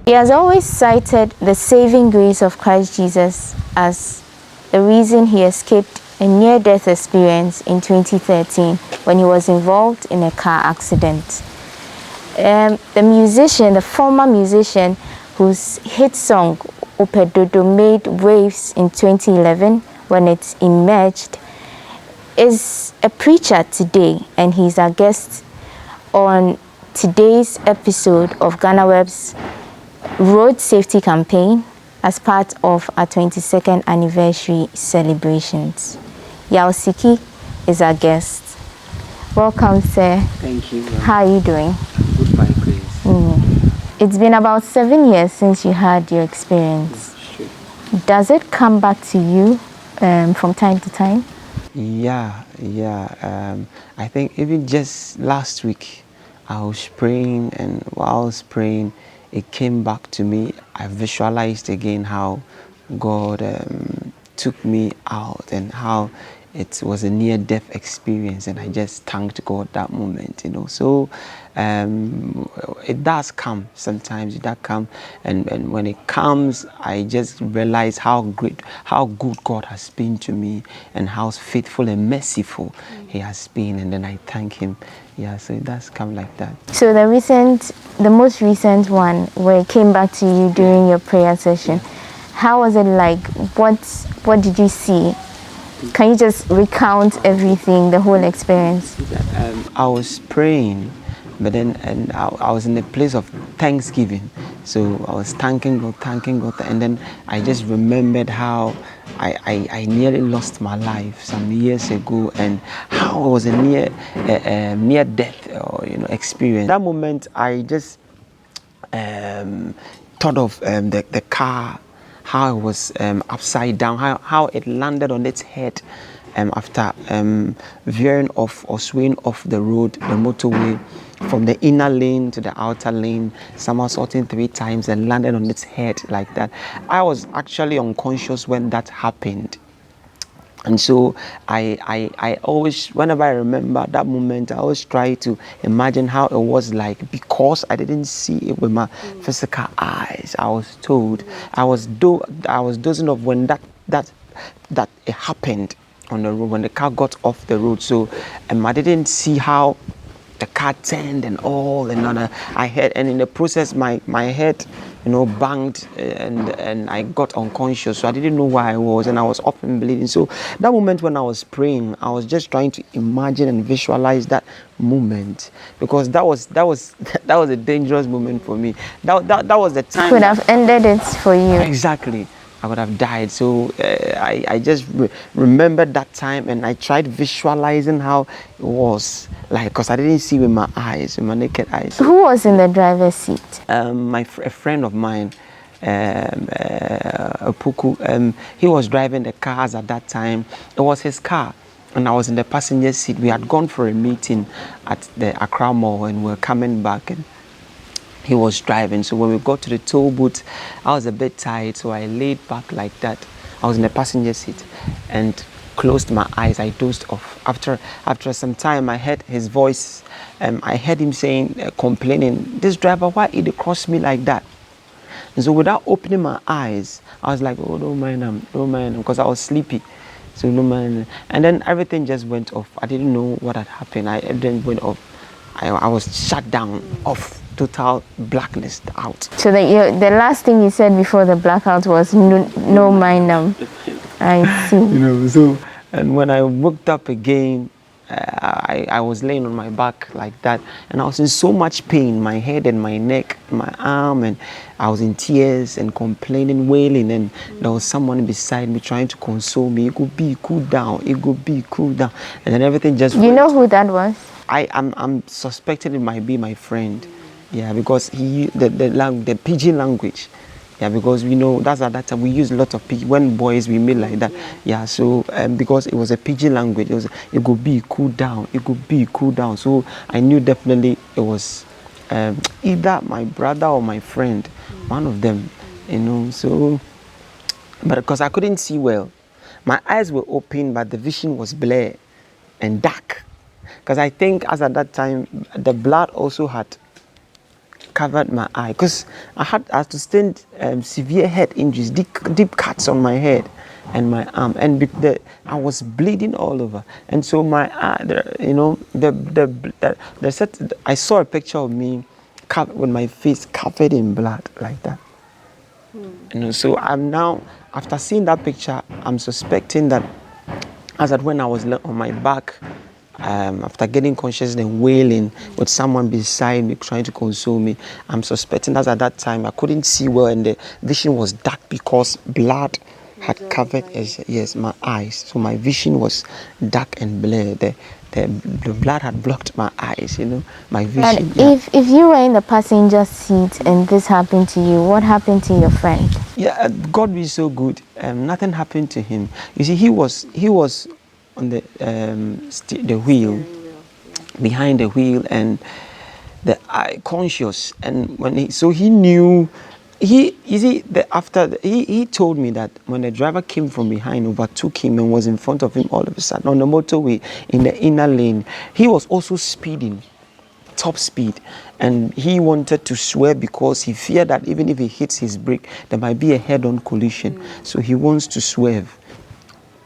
He has always cited the saving grace of Christ Jesus as the reason he escaped a near-death experience in 2013 when he was involved in a car accident. The former musician whose hit song Wop3dodo made waves in 2011 when it emerged, is a preacher today, and he's our guest on today's episode of Ghana Web's Road Safety Campaign as part of our 22nd anniversary celebrations. Yaw Siki is our guest. Welcome, sir. Thank you. How are you doing? Good, by grace. It's been about 7 years since you had your experience. Sure. Does it come back to you from time to time? Yeah. I think even just last week, I was praying, and while I was praying, it came back to me. I visualized again how God took me out and how it was a near-death experience, and I just thanked God that moment, So it does come sometimes. It does come, and when it comes, I just realize how good God has been to me, and how faithful and merciful He has been, and then I thank Him. Yeah, so it does come like that. So the most recent one, where it came back to you during your prayer session, how was it like? What did you see? Can you just recount everything, the whole experience? I was praying, but then I was in a place of thanksgiving. So I was thanking God, and then I just remembered how I nearly lost my life some years ago, and how it was a near death experience. That moment, I just thought of the car, how it was upside down, how it landed on its head after veering off or swaying off the road, the motorway, from the inner lane to the outer lane, somersaulting 3 times and landed on its head like that. I was actually unconscious when that happened. And so I always, whenever I remember that moment, I always try to imagine how it was like, because I didn't see it with my physical eyes. I was told, I was dozing off when that it happened on the road, when the car got off the road. So I didn't see how the car turned and all, and I heard, and in the process my head banged, and I got unconscious, so I didn't know where I was, and I was up and bleeding. So that moment when I was praying, I was just trying to imagine and visualize that moment, because that was a dangerous moment for me. That was the time. Could have ended it for you. Exactly. I would have died. So I just remembered that time, and I tried visualizing how it was like, because I didn't see with my eyes, with my naked eyes. Who was in the driver's seat? A friend of mine, Puku. He was driving the cars at that time. It was his car, and I was in the passenger seat. We had gone for a meeting at the Accra Mall, and we were coming back, and he was driving. So when we got to the toll booth, I was a bit tired, so I laid back like that. I was in the passenger seat and closed my eyes. I dozed off. After some time, I heard his voice. I heard him saying, complaining, "This driver, why did he cross me like that?" And so without opening my eyes, I was like, "Oh, don't mind him, because I was sleepy. So don't mind." And then everything just went off. I didn't know what had happened. Everything went off. I was shut down, off, total blackness, out. So the last thing you said before the blackout was no mind them. I see. So, and when I woke up again, I was laying on my back like that, and I was in so much pain, my head and my neck, my arm, and I was in tears and complaining, wailing, and there was someone beside me trying to console me. It could be cool down, and then everything just You know who that was? I'm suspecting it might be my friend, because the pidgin language, because we know that's at that time we use a lot of pidgin when boys we made like that, so because it was a pidgin language, it could be cool down, so I knew definitely it was either my brother or my friend, one of them, so, but because I couldn't see well, my eyes were open, but the vision was blurred and dark. Because I think as at that time, the blood also had covered my eye because I had sustained severe head injuries, deep cuts on my head and my arm, and I was bleeding all over. And so my eye, I saw a picture of me with my face covered in blood like that. So I'm now, after seeing that picture, I'm suspecting that as at when I was on my back, after getting conscious and wailing with someone beside me trying to console me, I'm suspecting that at that time I couldn't see well and the vision was dark because blood had covered my eyes. So my vision was dark and blurred. The blood had blocked my eyes, my vision. And if you were in the passenger seat and this happened to you, what happened to your friend? Yeah, God is so good. Nothing happened to him. You see, he was on the wheel, behind the wheel, and the eye conscious. And when he knew, he told me that when the driver came from behind, overtook him, and was in front of him all of a sudden on the motorway in the inner lane, he was also speeding. Top speed, and he wanted to swerve because he feared that even if he hits his brake there might be a head-on collision. So he wants to swerve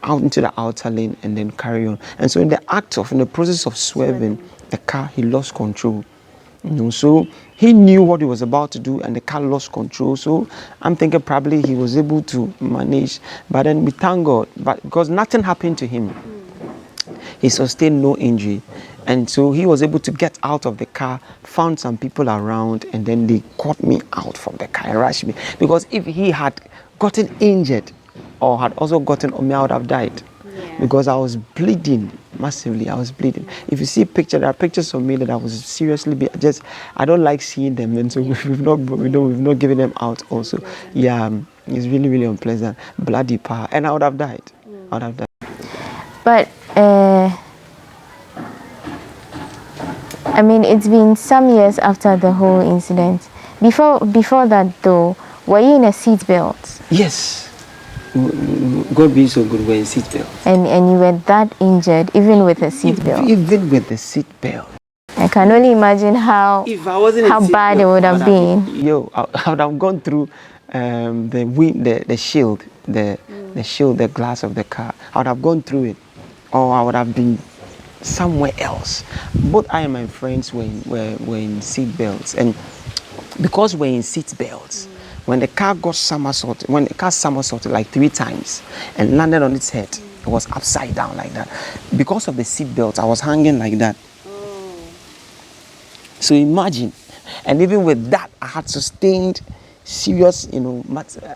out into the outer lane and then carry on. And so in the process of swerving the car, he lost control. So he knew what he was about to do and the car lost control. So I'm thinking probably he was able to manage, but then we thank God, but because nothing happened to him, he sustained no injury. And so he was able to get out of the car, found some people around, and then they caught me out from the car and rushed me. Because if he had gotten injured or had also gotten on me, I would have died. Because I was bleeding massively. I was bleeding. If you see pictures, there are pictures of me that I was seriously I don't like seeing them, and so we've not given them out also. Yeah, it's really, really unpleasant. Bloody power. And I would have died. I would have died. But I mean, it's been some years after the whole incident. Before that, though, were you in a seatbelt? Yes. God being so good, we're in seatbelt. And you were that injured, even with a seatbelt? Even with the seatbelt. I can only imagine how bad it would have been. I would have gone through the shield, the glass of the car. I would have gone through it, or I would have been somewhere else. Both I and my friends were in seat belts, and because we're in seat belts, when the car somersaulted like 3 times and landed on its head, it was upside down like that. Because of the seat belt, I was hanging like that. So imagine, and even with that, I had sustained serious,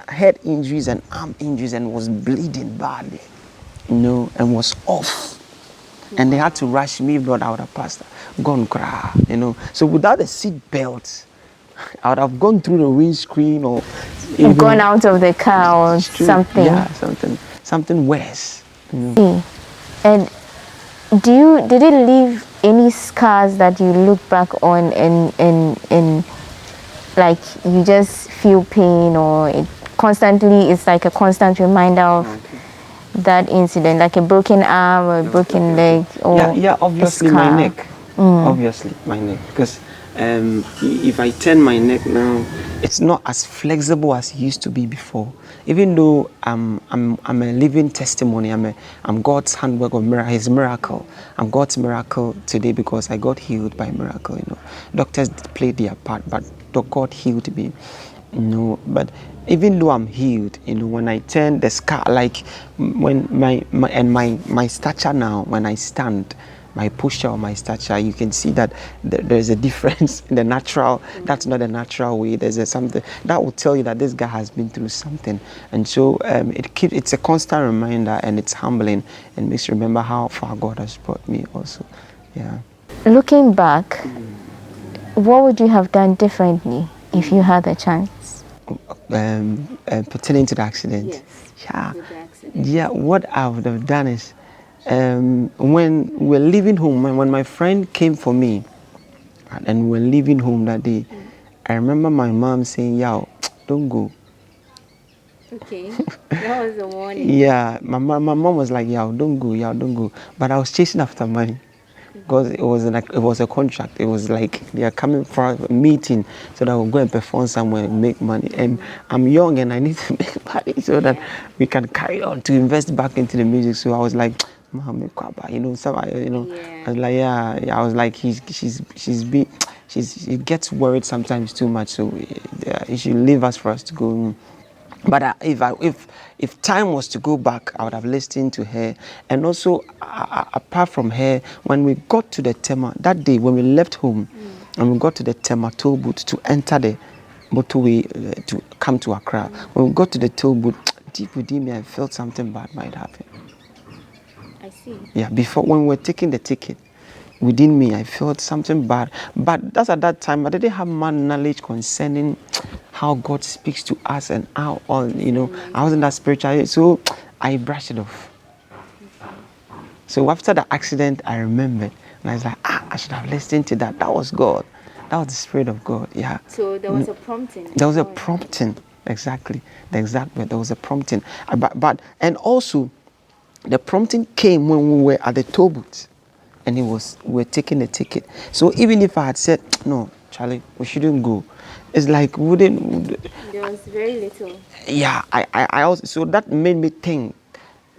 head injuries and arm injuries, and was bleeding badly, and was off. And they had to rush me, if not I would have passed, gone cry, So without a seat belt, I would have gone through the windscreen or even gone out of the car or something. Yeah, something worse. And did it leave any scars that you look back on and like you just feel pain, or it's like a constant reminder of that incident, like a broken arm or a broken leg, or obviously my neck. Obviously my neck, because if I turn my neck now, it's not as flexible as it used to be before. Even though I'm a living testimony, I'm God's handwork of His miracle. I'm God's miracle today because I got healed by miracle. Doctors played their part, but God healed me. But even though I'm healed, when I turn the scar, like when my stature now, when I stand, my posture or my stature, you can see that there's a difference in the natural. That's not a natural way. There's something that will tell you that this guy has been through something. And so it's a constant reminder, and it's humbling, and makes you remember how far God has brought me also. Yeah. Looking back, what would you have done differently if you had the chance? Pertaining to the accident. Yes. Yeah. With the accident. Yeah. What I would have done is, when we're leaving home, when my friend came for me, and we're leaving home that day, I remember my mom saying, "Yaw, don't go." Okay, that was a warning. Yeah, my mom was like, "Yaw, don't go, Yaw, don't go." But I was chasing after money. because it was a contract. It was like they are coming for a meeting so that we'll go and perform somewhere and make money. And I'm young and I need to make money so that we can carry on to invest back into the music. So I was like, Mom, you know, I was like, yeah. I was like, she gets worried sometimes too much. So she leave us for us to go. But if time was to go back, I would have listened to her. And also, apart from her, when we got to the Tema, that day when we left home, and we got to the Tema toll booth to enter the motorway to come to Accra, when we got to the toll booth, deep within me, I felt something bad might happen. I see. Yeah, before, when we were taking the ticket, within me, I felt something bad. But that's at that time, I didn't have much knowledge concerning how God speaks to us and how all, you know, I wasn't that spiritual. So I brushed it off. So after the accident, I remembered. And I was like, I should have listened to that. That was God. That was the Spirit of God. Yeah. So there was a prompting. There was a prompting. Exactly. The exact word. There was a prompting. And also, the prompting came when we were at the toll booth. And we were taking a ticket. So even if I had said, no, Charlie, we shouldn't go, it's like there was very little. Yeah, I also, so that made me think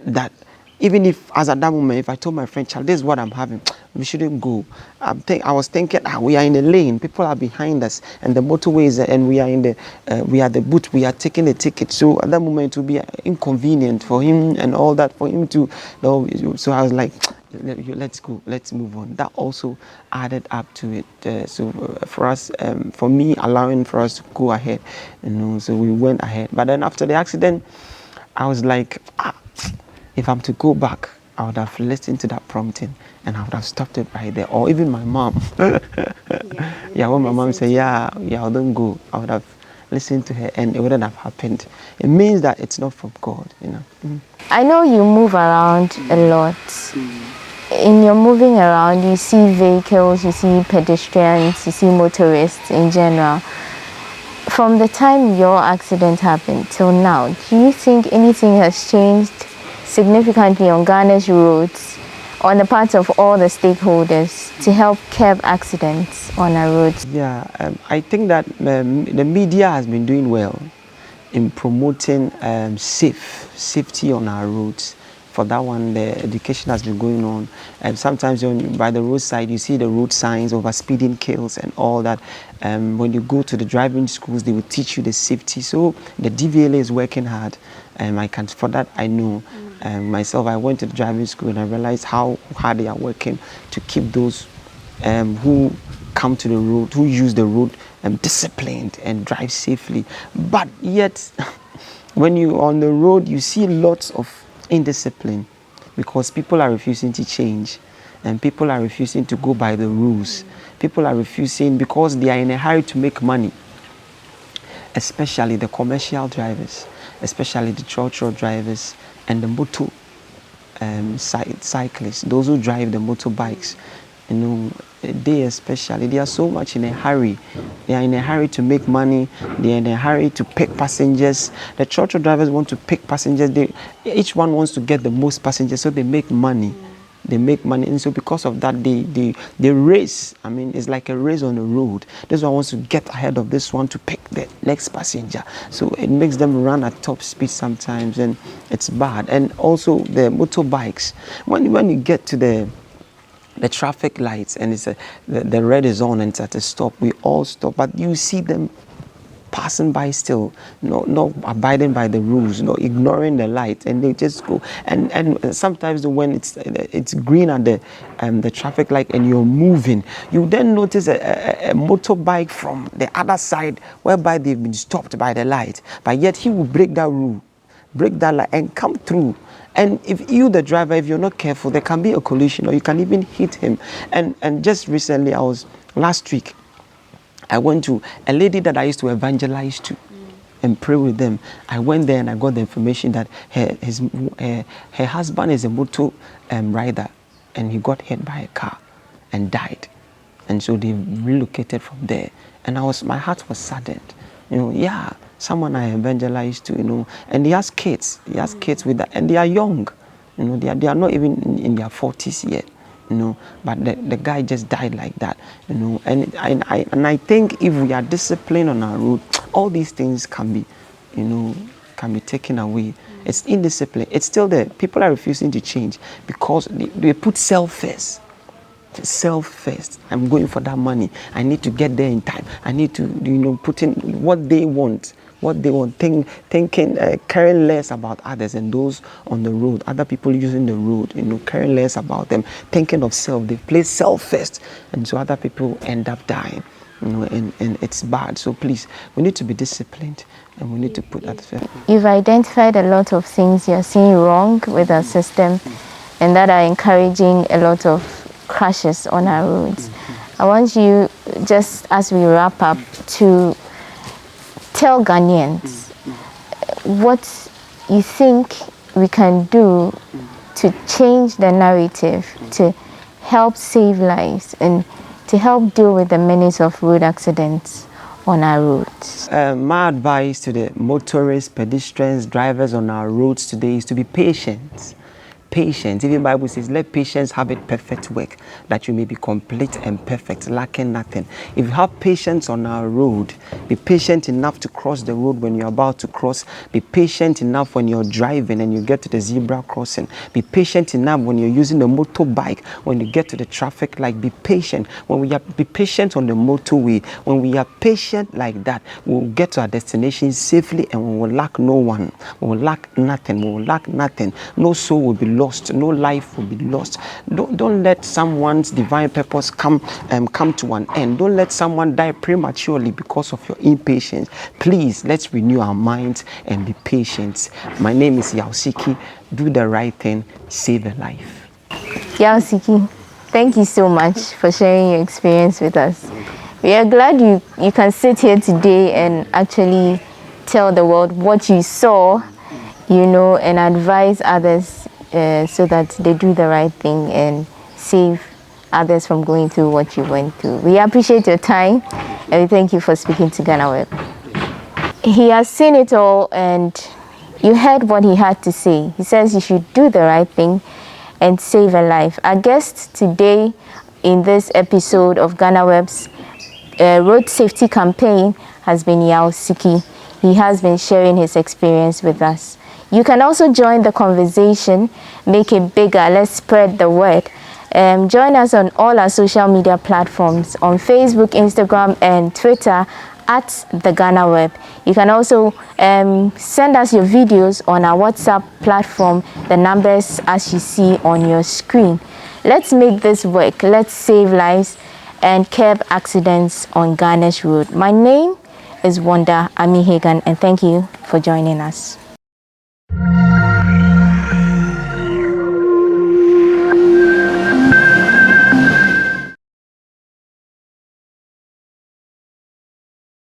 that even if, as at that moment, if I told my friend, Charlie, this is what I'm having, we shouldn't go. I was thinking, we are in a lane, people are behind us, and the motorway is, and we are the booth, we are taking a ticket. So at that moment, it would be inconvenient for him and all that, for him to, so I was like, let's go, let's move on. That also added up to it. For us, for me, allowing for us to go ahead, so we went ahead. But then after the accident, I was like, if I'm to go back, I would have listened to that prompting and I would have stopped it right there. Or even my mom. Yeah, when my mom said, yeah, don't go, I would have listened to her and it wouldn't have happened. It means that it's not from God, I know you move around a lot. In your moving around, you see vehicles, you see pedestrians, you see motorists in general. From the time your accident happened till now, do you think anything has changed significantly on Ghana's roads, on the part of all the stakeholders, to help curb accidents on our roads? Yeah, I think that the media has been doing well in promoting safety on our roads. For that one, the education has been going on. And sometimes by the roadside, you see the road signs, over speeding kills and all that. When you go to the driving schools, they will teach you the safety. So the DVLA is working hard. For that, I know. Myself, I went to the driving school and I realized how hard they are working to keep those who come to the road, who use the road, disciplined and drive safely. But yet, when you're on the road, you see lots of indiscipline because people are refusing to change and people are refusing to go by the rules. People are refusing because they are in a hurry to make money, especially the commercial drivers, especially the trotro drivers and the motor cyclists, those who drive the motorbikes. They especially, they are so much in a hurry. They are in a hurry to make money. They are in a hurry to pick passengers. The trotro drivers want to pick passengers. Each one wants to get the most passengers, so they make money. They make money, and so because of that, they race. I mean, it's like a race on the road. This one wants to get ahead of this one to pick the next passenger. So it makes them run at top speed sometimes, and it's bad. And also the motorbikes. When you get to the traffic lights and it's the red is on and it's at a stop, we all stop, but you see them passing by still, not abiding by the rules, ignoring the light, and they just go. And sometimes when it's green at the traffic light and you're moving, you then notice a motorbike from the other side whereby they've been stopped by the light, but yet he will break that rule, break that light and come through. And if you, the driver, if you're not careful, there can be a collision or you can even hit him. And just recently, last week, I went to a lady that I used to evangelize to and pray with them. I went there and I got the information that her husband is a motor rider and he got hit by a car and died. And so they relocated from there. And my heart was saddened. Someone I evangelized to, and he has kids. He has kids with that, and they are young. They are not even in their 40s yet. you know, but the guy just died like that, you know. And I think if we are disciplined on our road, all these things can be, you know, can be taken away. It's indiscipline. It's still there. People are refusing to change because they put self first. Self first. I'm going for that money. I need to get there in time. I need to, you know, put in what they want. What they want, thinking, caring less about others and those on the road, other people using the road, you know, caring less about them, thinking of self. They place self first, and so other people end up dying, you know, and it's bad. So please, we need to be disciplined, and we need to put that first. You've identified a lot of things you're seeing wrong with our system, and that are encouraging a lot of crashes on our roads. I want you, just as we wrap up, to tell Ghanaians what you think we can do to change the narrative, to help save lives and to help deal with the menace of road accidents on our roads. My advice to the motorists, pedestrians, drivers on our roads today is to be patient. Patience. Even the Bible says, let patience have its perfect work, that you may be complete and perfect, lacking nothing. If you have patience on our road, be patient enough to cross the road when you're about to cross. Be patient enough when you're driving and you get to the zebra crossing. Be patient enough when you're using the motorbike, when you get to the traffic light. Be patient. Be patient on the motorway. When we are patient like that, we'll get to our destination safely and we will lack no one. We will lack nothing. We will lack nothing. No soul will be lost. No life will be lost. Don't let someone's divine purpose come to an end. Don't let someone die prematurely because of your impatience. Please, let's renew our minds and be patient. My name is Yaw Siki. Do the right thing, save a life. Yaw Siki, thank you so much for sharing your experience with us. We are glad you can sit here today and actually tell the world what you saw, you know, and advise others so that they do the right thing and save others from going through what you went through. We appreciate your time and we thank you for speaking to Ghana Web. He has seen it all and you heard what he had to say. He says you should do the right thing and save a life. Our guest today in this episode of Ghana Web's road safety campaign has been Yaw Siki. He has been sharing his experience with us. You can also join the conversation, make it bigger, let's spread the word. Join us on all our social media platforms, on Facebook, Instagram, and Twitter at The Ghana Web. You can also send us your videos on our WhatsApp platform, the numbers as you see on your screen. Let's make this work. Let's save lives and curb accidents on Ghana's road. My name is Wanda Ami Hagan, and thank you for joining us.